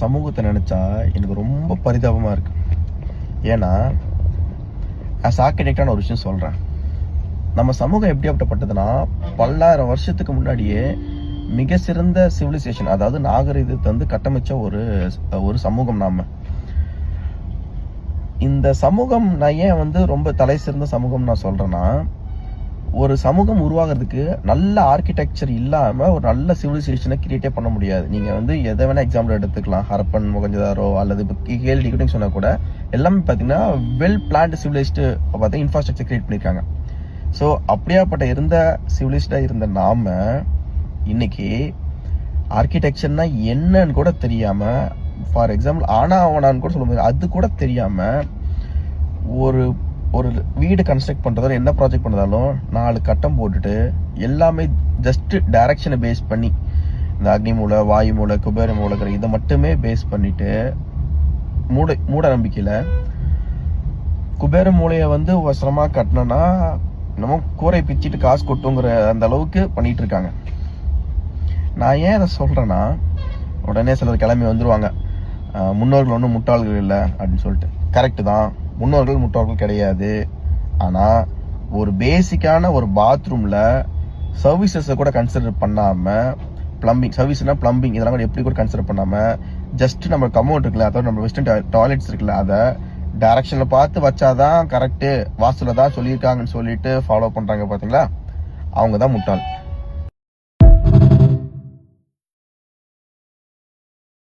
சமூகத்தை நினச்சா எனக்கு ரொம்ப பரிதாபமாக இருக்குது. ஏன்னா ஆஸ் ஆர்கிடெக்டான ஒரு விஷயம் சொல்கிறேன். நம்ம சமூகம் எப்படியாப்பட்டப்பட்டதுன்னா, பல்லாயிரம் வருஷத்துக்கு முன்னாடியே மிக சிறந்த சிவிலைசேஷன், அதாவது நாகரிகத்தை வந்து கட்டமைச்ச ஒரு சமூகம் நாம. இந்த சமூகம் நான் ஏன் வந்து ரொம்ப தலை சிறந்த சமூகம் நான் சொல்றேன்னா, ஒரு சமூகம் உருவாகிறதுக்கு நல்ல ஆர்கிடெக்சர் இல்லாம ஒரு நல்ல சிவிலைசேஷனை கிரியேட்டே பண்ண முடியாது. நீங்க வந்து எதை வேணா எக்ஸாம்பிள் எடுத்துக்கலாம். ஹரப்பன், மொகஞ்சதாரோ அல்லது இப்போ கேள்வி சொன்னா கூட எல்லாமே பார்த்தீங்கன்னா வெல் பிளான்டு சிவிலைஸ்டு பார்த்தா இன்ஃப்ராஸ்ட்ரக்சர் கிரியேட் பண்ணியிருக்காங்க. ஸோ அப்படியாப்பட்ட இருந்த சிவிலைஸ்டாக இருந்த நாம இன்னைக்கு ஆர்கிடெக்சர்னா என்னன்னு கூட தெரியாம, ஃபார் எக்ஸாம்பிள் ஆனான்னு கூட சொல்ல முடியாது, அது கூட தெரியாம ஒரு ஒரு வீடு கன்ஸ்ட்ரக்ட் பண்றதாலும் என்ன ப்ராஜெக்ட் பண்ணதாலும் 4 கட்டம் போட்டுட்டு எல்லாமே ஜஸ்ட் டைரக்ஷனை பேஸ் பண்ணி இந்த அக்னி மூலை, வாயு மூலை, குபேர மூலைங்கிற இதை மட்டுமே பேஸ் பண்ணிட்டு மூட நம்பிக்கையில குபேர மூலையை வந்து வசரமா கட்டினோம்னா நம்ம கூரை பிச்சுட்டு காசு கொட்டுங்கிற அந்த அளவுக்கு பண்ணிட்டு இருக்காங்க. நான் ஏன் அதை சொல்றேன்னா, உடனே சிலர் கிளம்பி வந்துருவாங்க, முன்னோர்கள் ஒன்றும் முட்டாள்கள் இல்லை அப்படின்னு சொல்லிட்டு. கரெக்டு தான், முன்னோர்கள் முட்டாள்கள் கிடையாது. ஆனால் ஒரு பேசிக்கான ஒரு பாத்ரூமில் சர்வீசஸை கூட கன்சிடர் பண்ணாமல், பிளம்பிங் சர்வீஸ்னா பிளம்பிங் இதெல்லாம் கூட எப்படி கூட கன்சிடர் பண்ணாமல், ஜஸ்ட் நம்ம கமௌண்ட் இருக்குல்ல, அதாவது நம்ம வெஸ்டர்ன் டாய்லெட்ஸ் இருக்குல்ல, அதை டைரக்ஷனில் பார்த்து வச்சாதான் கரெக்டு, வாசலில் தான் சொல்லியிருக்காங்கன்னு சொல்லிட்டு ஃபாலோ பண்ணுறாங்க பார்த்தீங்களா, அவங்க தான் முட்டாள்.